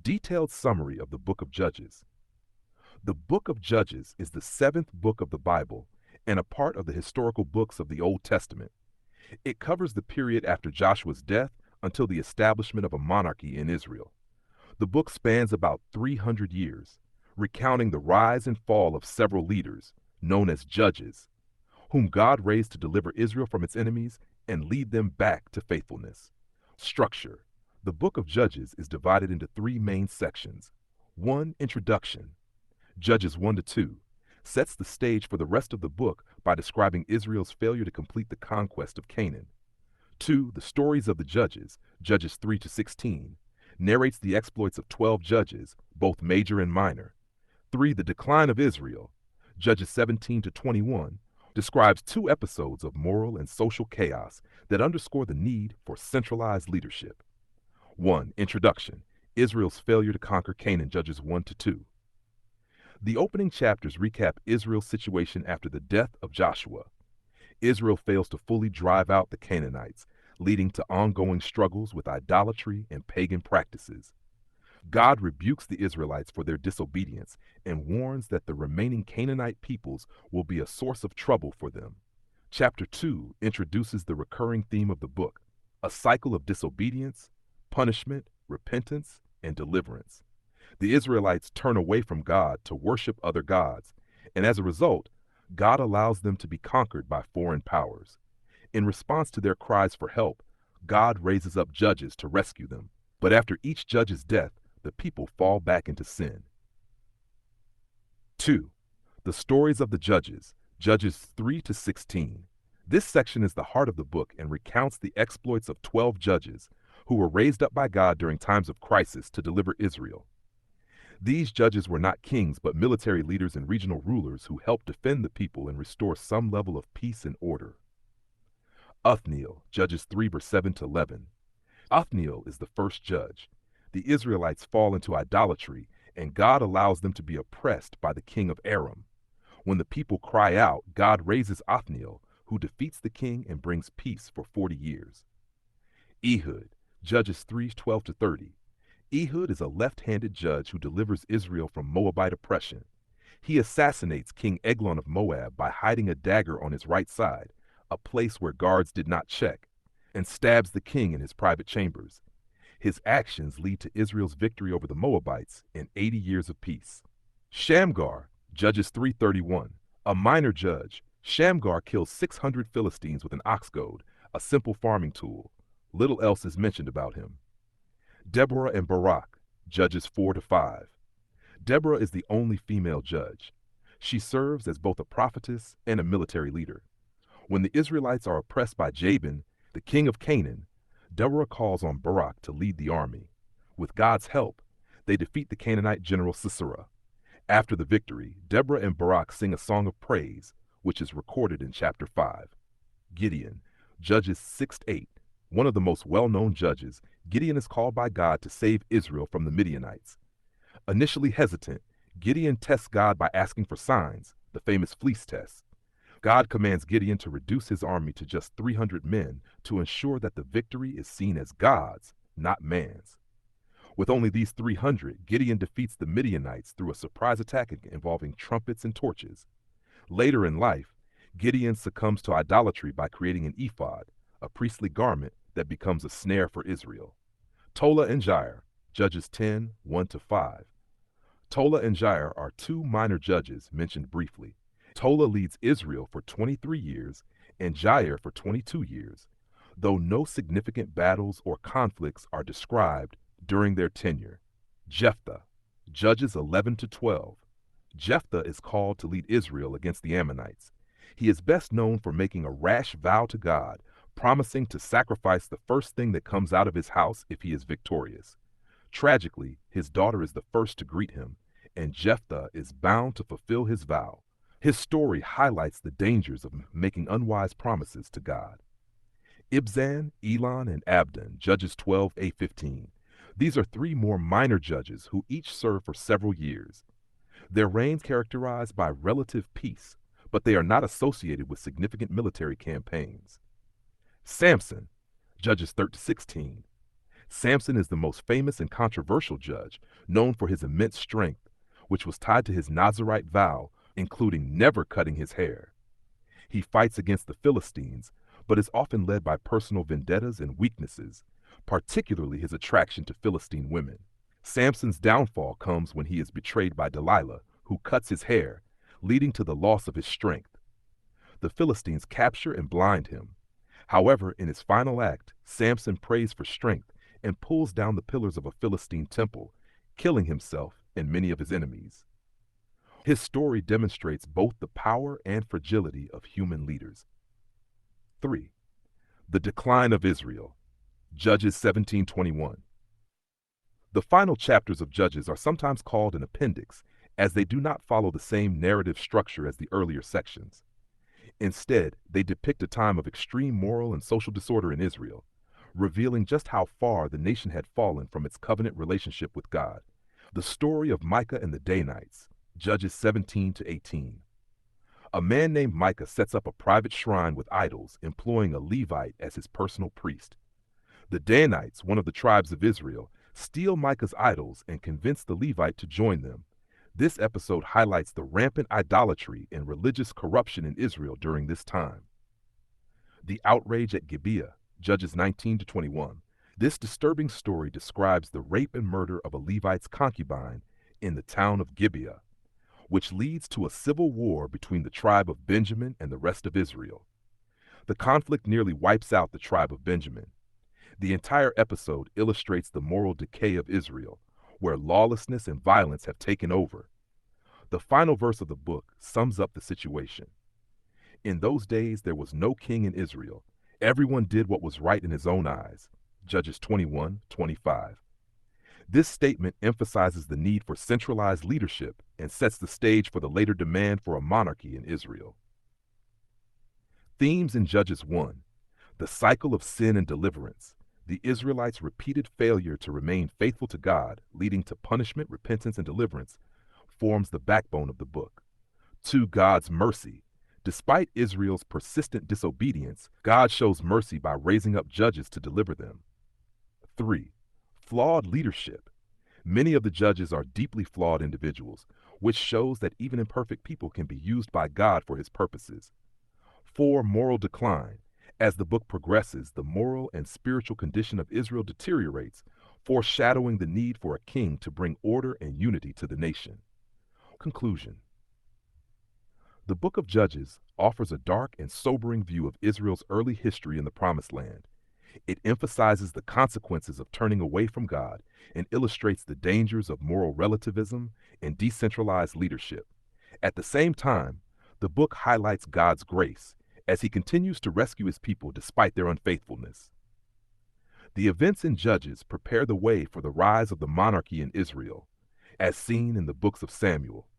Detailed summary of the Book of Judges. The Book of Judges is the seventh book of the Bible and a part of the historical books of the Old Testament. It covers the period after Joshua's death until the establishment of a monarchy in Israel. The book spans about 300 years, recounting the rise and fall of several leaders, known as judges, whom God raised to deliver Israel from its enemies and lead them back to faithfulness. Structure. The Book of Judges is divided into three main sections. 1. Introduction. Judges 1 to 2 sets the stage for the rest of the book by describing Israel's failure to complete the conquest of Canaan. 2. The stories of the judges, Judges 3 to 16, narrates the exploits of 12 judges, both major and minor. 3. The decline of Israel, Judges 17 to 21, describes 2 episodes of moral and social chaos that underscore the need for centralized leadership. 1. Introduction. Israel's failure to conquer Canaan, Judges 1 to 2. The opening chapters recap Israel's situation after the death of Joshua. Israel fails to fully drive out the Canaanites, leading to ongoing struggles with idolatry and pagan practices. God rebukes the Israelites for their disobedience and warns that the remaining Canaanite peoples will be a source of trouble for them. Chapter 2 introduces the recurring theme of the book, a cycle of disobedience, punishment, repentance, and deliverance. The Israelites turn away from God to worship other gods, and as a result, God allows them to be conquered by foreign powers. In response to their cries for help, God raises up judges to rescue them. But after each judge's death, the people fall back into sin. 2. The stories of the judges, Judges 3 to 16. This section is the heart of the book and recounts the exploits of 12 judges who were raised up by God during times of crisis to deliver Israel. These judges were not kings but military leaders and regional rulers who helped defend the people and restore some level of peace and order. Othniel, Judges 3 verse 7 to 11. Othniel is the first judge. The Israelites fall into idolatry, and God allows them to be oppressed by the king of Aram. When the people cry out, God raises Othniel, who defeats the king and brings peace for 40 years. Ehud, Judges 3:12 to 30. Ehud is a left-handed judge who delivers Israel from Moabite oppression. He assassinates King Eglon of Moab by hiding a dagger on his right side, a place where guards did not check, and stabs the king in his private chambers. His actions lead to Israel's victory over the Moabites and 80 years of peace. Shamgar, Judges 3:31. A minor judge, Shamgar kills 600 Philistines with an ox goad, a simple farming tool. Little else is mentioned about him. Deborah and Barak, Judges 4 to 5. Deborah is the only female judge. She serves as both a prophetess and a military leader. When the Israelites are oppressed by Jabin, the king of Canaan, Deborah calls on Barak to lead the army. With God's help, they defeat the Canaanite general Sisera. After the victory, Deborah and Barak sing a song of praise, which is recorded in chapter 5. Gideon, Judges 6 to 8. One of the most well-known judges, Gideon is called by God to save Israel from the Midianites. Initially hesitant, Gideon tests God by asking for signs, the famous fleece test. God commands Gideon to reduce his army to just 300 men to ensure that the victory is seen as God's, not man's. With only these 300, Gideon defeats the Midianites through a surprise attack involving trumpets and torches. Later in life, Gideon succumbs to idolatry by creating an ephod, a priestly garment that becomes a snare for Israel. Tola and Jair, Judges 10, 1 to 5. Tola and Jair are 2 minor judges mentioned briefly. Tola leads Israel for 23 years and Jair for 22 years, though no significant battles or conflicts are described during their tenure. Jephthah, Judges 11 to 12. Jephthah is called to lead Israel against the Ammonites. He is best known for making a rash vow to God, promising to sacrifice the first thing that comes out of his house if he is victorious. Tragically, his daughter is the first to greet him, and Jephthah is bound to fulfill his vow. His story highlights the dangers of making unwise promises to God. Ibzan, Elon, and Abdon, Judges 12, 8-15. These are 3 more minor judges who each serve for several years. Their reigns characterized by relative peace, but they are not associated with significant military campaigns. Samson, Judges 13-16. Samson is the most famous and controversial judge, known for his immense strength, which was tied to his Nazirite vow, including never cutting his hair. He fights against the Philistines, but is often led by personal vendettas and weaknesses, particularly his attraction to Philistine women. Samson's downfall comes when he is betrayed by Delilah, who cuts his hair, leading to the loss of his strength. The Philistines capture and blind him. However, in his final act, Samson prays for strength and pulls down the pillars of a Philistine temple, killing himself and many of his enemies. His story demonstrates both the power and fragility of human leaders. 3. The decline of Israel. Judges 17:21. The final chapters of Judges are sometimes called an appendix, as they do not follow the same narrative structure as the earlier sections. Instead, they depict a time of extreme moral and social disorder in Israel, revealing just how far the nation had fallen from its covenant relationship with God. The story of Micah and the Danites, Judges 17-18. A man named Micah sets up a private shrine with idols, employing a Levite as his personal priest. The Danites, one of the tribes of Israel, steal Micah's idols and convince the Levite to join them. This episode highlights the rampant idolatry and religious corruption in Israel during this time. The outrage at Gibeah, Judges 19-21. This disturbing story describes the rape and murder of a Levite's concubine in the town of Gibeah, which leads to a civil war between the tribe of Benjamin and the rest of Israel. The conflict nearly wipes out the tribe of Benjamin. The entire episode illustrates the moral decay of Israel, where lawlessness and violence have taken over. The final verse of the book sums up the situation. In those days there was no king in Israel. Everyone did what was right in his own eyes. Judges 21:25. This statement emphasizes the need for centralized leadership and sets the stage for the later demand for a monarchy in Israel. Themes in Judges 1. The cycle of sin and deliverance. The Israelites' repeated failure to remain faithful to God, leading to punishment, repentance, and deliverance, forms the backbone of the book. 2. God's mercy. Despite Israel's persistent disobedience, God shows mercy by raising up judges to deliver them. 3. Flawed leadership. Many of the judges are deeply flawed individuals, which shows that even imperfect people can be used by God for his purposes. 4. Moral decline. As the book progresses, the moral and spiritual condition of Israel deteriorates, foreshadowing the need for a king to bring order and unity to the nation. Conclusion. The book of Judges offers a dark and sobering view of Israel's early history in the Promised Land. It emphasizes the consequences of turning away from God and illustrates the dangers of moral relativism and decentralized leadership. At the same time, the book highlights God's grace as he continues to rescue his people despite their unfaithfulness. The events in Judges prepare the way for the rise of the monarchy in Israel, as seen in the books of Samuel,